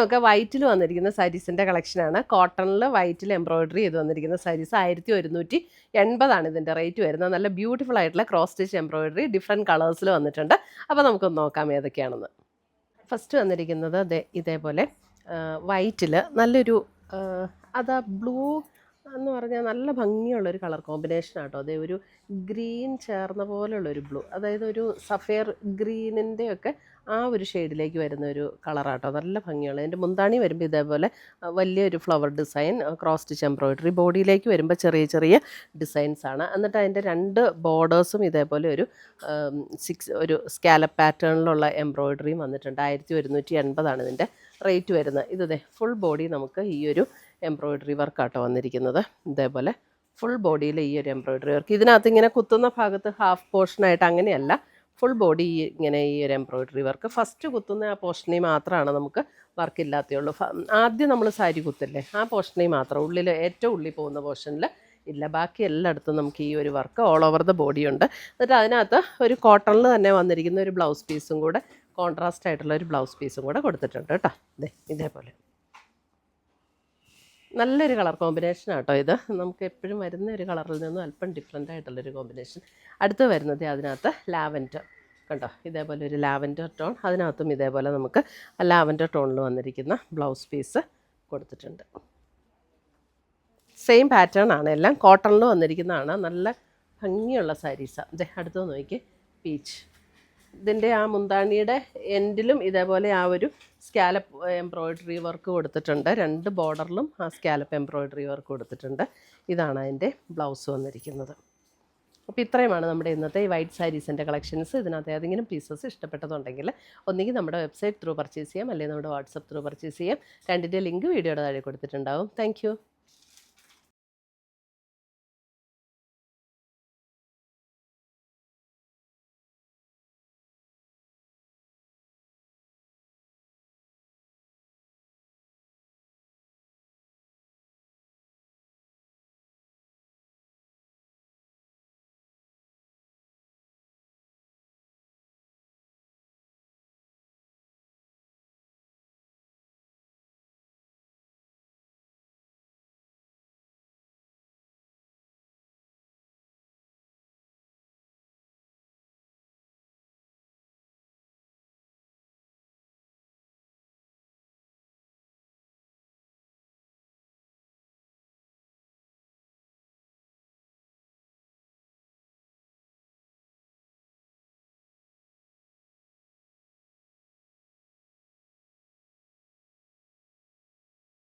ഒക്കെ വൈറ്റിൽ വന്നിരിക്കുന്ന സാരീസിൻ്റെ കളക്ഷനാണ്. കോട്ടണിൽ വൈറ്റിൽ എംബ്രോയിഡറി ചെയ്ത് വന്നിരിക്കുന്ന സാരീസ് 1180 ഇതിൻ്റെ റേറ്റ് വരുന്നത്. നല്ല ബ്യൂട്ടിഫുൾ ആയിട്ടുള്ള ക്രോസ് സ്റ്റിച്ച് എംബ്രോയിഡറി ഡിഫറെൻറ്റ് കളേഴ്സിൽ വന്നിട്ടുണ്ട്. അപ്പോൾ നമുക്കൊന്ന് നോക്കാം ഏതൊക്കെയാണെന്ന്. ഫസ്റ്റ് വന്നിരിക്കുന്നത് ഇതേപോലെ വൈറ്റിൽ നല്ലൊരു അതാ ബ്ലൂ എന്ന് പറഞ്ഞാൽ നല്ല ഭംഗിയുള്ളൊരു കളർ കോമ്പിനേഷൻ ആട്ടോ. അതേ ഒരു ഗ്രീൻ ചേർന്ന പോലെയുള്ളൊരു ബ്ലൂ, അതായത് ഒരു സഫയർ ഗ്രീനിൻ്റെയൊക്കെ ആ ഒരു ഷെയ്ഡിലേക്ക് വരുന്ന ഒരു കളറാട്ടോ. നല്ല ഭംഗിയുള്ള അതിൻ്റെ മുന്താണി വരുമ്പോൾ ഇതേപോലെ വലിയൊരു flower design cross stitch embroidery, ബോഡിയിലേക്ക് വരുമ്പോൾ ചെറിയ ചെറിയ ഡിസൈൻസാണ്. എന്നിട്ട് അതിൻ്റെ 2 ബോർഡേഴ്സും ഇതേപോലെ ഒരു സ്കാലപ്പ് പാറ്റേണിലുള്ള എംബ്രോയിഡറിയും വന്നിട്ടുണ്ട്. 1180 ഇതിൻ്റെ റേറ്റ് വരുന്നത്. ഇത് ഫുൾ ബോഡി നമുക്ക് ഈ ഒരു എംബ്രോയിഡറി വർക്കാട്ടോ വന്നിരിക്കുന്നത്. ഇതേപോലെ ഫുൾ ബോഡിയിൽ ഈ ഒരു എംബ്രോയിഡറി വർക്ക്. ഇതിനകത്ത് ഇങ്ങനെ കുത്തുന്ന ഭാഗത്ത് ഹാഫ് പോർഷനായിട്ട് അങ്ങനെയല്ല, ഫുൾ ബോഡി ഇങ്ങനെ ഈ ഒരു എംബ്രോയിഡറി വർക്ക്. ഫസ്റ്റ് കുത്തുന്ന ആ പോർഷനിൽ മാത്രമാണ് നമുക്ക് വർക്ക് ഇല്ലാത്തേ. ആദ്യം നമ്മൾ സാരി കുത്തില്ലേ, ആ പോർഷനിൽ മാത്രം, ഉള്ളിൽ ഏറ്റവും ഉള്ളിൽ പോകുന്ന പോർഷനിൽ ഇല്ല. ബാക്കി എല്ലായിടത്തും നമുക്ക് ഈ ഒരു work all over the body ഉണ്ട്. എന്നിട്ട് അതിനകത്ത് ഒരു കോട്ടണിൽ തന്നെ വന്നിരിക്കുന്ന ഒരു ബ്ലൗസ് പീസും കൂടെ, കോൺട്രാസ്റ്റ് ആയിട്ടുള്ള ഒരു ബ്ലൗസ് പീസും കൂടെ കൊടുത്തിട്ടുണ്ട് കേട്ടോ. ഇതേപോലെ നല്ലൊരു കളർ കോമ്പിനേഷൻ ആട്ടോ ഇത്. നമുക്ക് എപ്പോഴും വരുന്ന ഒരു കളറിൽ നിന്നും അല്പം ഡിഫറെൻ്റ് ആയിട്ടുള്ളൊരു കോമ്പിനേഷൻ. അടുത്ത് വരുന്നത് അതിനകത്ത് ലാവൻഡർ കണ്ടോ, ഇതേപോലെ ഒരു ലാവൻഡർ ടോൺ. അതിനകത്തും ഇതേപോലെ നമുക്ക് ലാവൻഡർ ടോണിൽ വന്നിരിക്കുന്ന ബ്ലൗസ് പീസ് കൊടുത്തിട്ടുണ്ട്. സെയിം പാറ്റേൺ ആണ്, എല്ലാം കോട്ടണിൽ വന്നിരിക്കുന്നതാണ്. നല്ല ഭംഗിയുള്ള സാരീസാണ്. അടുത്ത് നോക്കി പീച്ച്. ഇതിൻ്റെ ആ മുന്താണിയുടെ എൻഡിലും ഇതേപോലെ ആ ഒരു സ്കാലപ്പ് എംബ്രോയിഡറി വർക്ക് കൊടുത്തിട്ടുണ്ട്. 2 ബോർഡറിലും ആ സ്കാലപ്പ് എംബ്രോയിഡറി വർക്ക് കൊടുത്തിട്ടുണ്ട്. ഇതാണ് അതിൻ്റെ ബ്ലൗസ് വന്നിരിക്കുന്നത്. അപ്പോൾ ഇത്രയുമാണ് നമ്മുടെ ഇന്നത്തെ ഈ വൈറ്റ് സാരീസിൻ്റെ കളക്ഷൻസ്. ഇതിനകത്ത് ഏതെങ്കിലും പീസസ് ഇഷ്ടപ്പെട്ടതുണ്ടെങ്കിൽ ഒന്നുകിൽ നമ്മുടെ വെബ്സൈറ്റ് ത്രൂ പർച്ചേസ് ചെയ്യാം, അല്ലെങ്കിൽ നമ്മുടെ വാട്സപ്പ് ത്രൂ പർച്ചേസ് ചെയ്യാം. രണ്ടിൻ്റെ ലിങ്ക് വീഡിയോയുടെ താഴെ കൊടുത്തിട്ടുണ്ടാവും. താങ്ക്